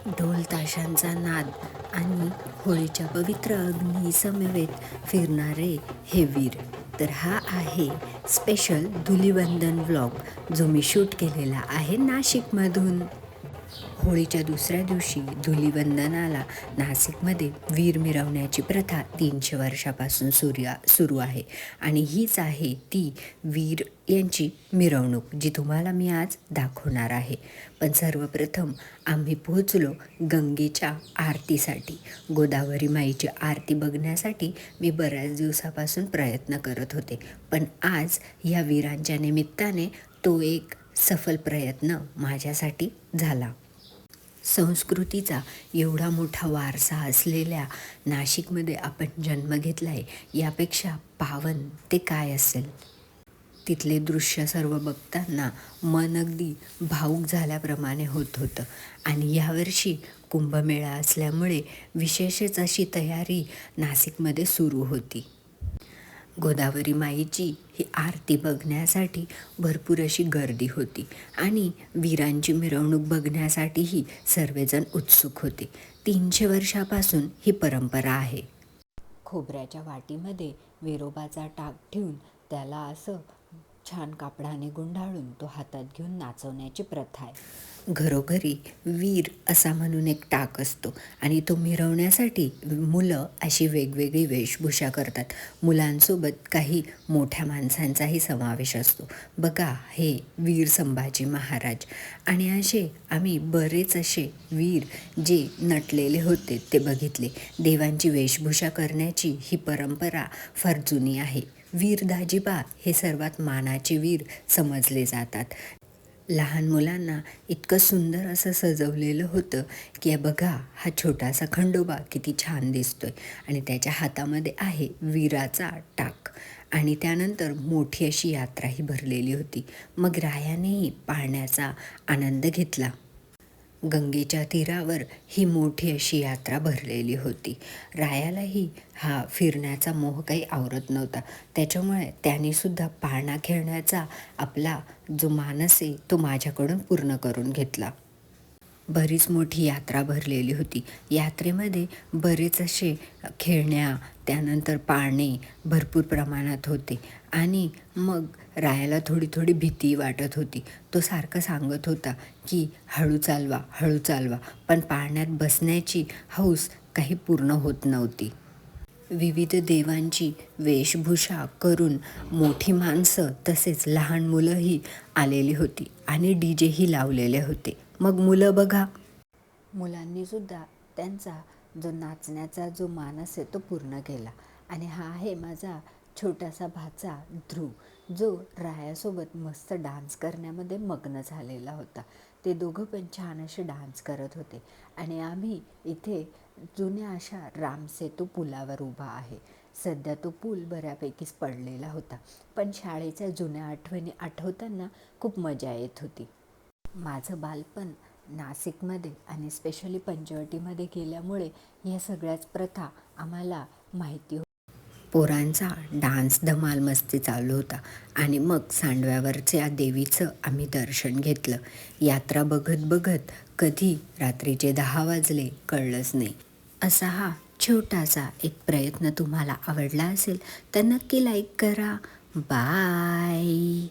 ढोल ताशांचा नाद आणि होळीच्या पवित्र अग्नीसमवेत फिरणारे हे वीर. तर हा आहे स्पेशल धुलिवंदन व्लॉग जो मी शूट केलेला आहे नाशिकमधून. होळीच्या दुसऱ्या दिवशी धुलिवंदनाला नाशिकमध्ये वीर मिरवण्याची प्रथा 300 वर्षापासून सुरू आहे आणि हीच आहे ती वीर यांची मिरवणूक जी तुम्हाला मी आज दाखवणार आहे. पण सर्वप्रथम आम्ही पोहोचलो गंगेच्या आरतीसाठी. गोदावरी माईची आरती बघण्यासाठी मी बऱ्याच दिवसापासून प्रयत्न करत होते, पण आज या वीरांच्या निमित्ताने तो एक सफल प्रयत्न माझ्यासाठी झाला. संस्कृतीचा एवढा मोठा वारसा असलेल्या नाशिकमध्ये आपण जन्म घेतला आहे, यापेक्षा पावन ते काय असेल. तिथले दृश्य सर्व बघताना मन अगदी भावूक झाल्याप्रमाणे होत होतं. आणि यावर्षी कुंभमेळा असल्यामुळे विशेषच अशी तयारी नाशिकमध्ये सुरू होती. गोदावरी माईची ही आरती बघण्यासाठी भरपूर अशी गर्दी होती आणि वीरांची मिरवणूक बघण्यासाठीही सर्वजण उत्सुक होते. 300 वर्षापासून ही परंपरा आहे. खोबऱ्याच्या वाटीमध्ये विरोबाचा टाक ठेवून त्याला असं छान कापडाने गुंडाळून तो हातात घेऊन नाचवण्याची प्रथा आहे. घरोघरी वीर असा म्हणून एक टाक असतो आणि तो मिरवण्यासाठी मुलं अशी वेगवेगळी वेशभूषा करतात. मुलांसोबत काही मोठ्या माणसांचाही समावेश असतो. बघा, हे वीर संभाजी महाराज आणि असे आम्ही बरेच असे वीर जे नटलेले होते ते बघितले. देवांची वेशभूषा करण्याची ही परंपरा फार जुनी आहे. वीर दाजिबा हे सर्वात मानाचे वीर समजले जातात. लहान मुलांना इतकं सुंदर असं सजवलेलं होतं की बघा, हा छोटासा खंडोबा किती छान दिसतोय आणि त्याच्या हातामध्ये आहे वीराचा टाक. आणि त्यानंतर मोठी अशी यात्राही भरलेली होती. मग रायानेही पाहण्याचा आनंद घेतला. गंगेच्या तीरावर ही मोठी अशी यात्रा भरलेली होती. रायालाही हा फिरण्याचा मोह काही आवरत नव्हता, त्याच्यामुळे त्यानेसुद्धा पाळणा खेळण्याचा आपला जो मानस आहे तो माझ्याकडून पूर्ण करून घेतला. बरीच मोठी यात्रा भरलेली होती. यात्रेमध्ये बरेच असे खेळण्या, त्यानंतर पाळणे भरपूर प्रमाणात होते आणि मग रायाला थोडी थोडी भीती वाटत होती. तो सारखं सांगत होता की हळू चालवा, हळू चालवा, पण पाळण्यात बसण्याची हौस काही पूर्ण होत नव्हती. विविध देवांची वेशभूषा करून मोठी माणसं तसेच लहान मुलंही आलेली होती आणि डीजेही लावलेले होते. मग मुलं बघा, मुलांनीसुद्धा त्यांचा जो नाचण्याचा जो मानस आहे तो पूर्ण केला. आणि हा आहे माझा छोटासा भाचा ध्रुव, जो रायासोबत मस्त डान्स करण्यामध्ये मग्न झालेला होता. ते दोघं पण छान असे डान्स करत होते आणि आम्ही इथे जुन्या अशा रामसेतू पुलावर उभा आहे. सध्या तो पूल बऱ्यापैकीच पडलेला होता, पण शाळेच्या जुन्या आठवणी आठवताना खूप मजा येत होती. माझं बालपण नाशिकमध्ये आणि स्पेशली पंचवटीमध्ये गेल्यामुळे या सगळ्याच प्रथा आम्हाला माहिती होती. पोरांचा डान्स धमाल मस्ती चालू होता आणि मग सांडव्यावरच्या देवीचं आम्ही दर्शन घेतलं. यात्रा बघत बघत कधी रात्रीचे 10 वाजले कळलंच नाही. असा हा छोटासा एक प्रयत्न तुम्हाला आवडला असेल तर नक्की लाईक करा. बाय.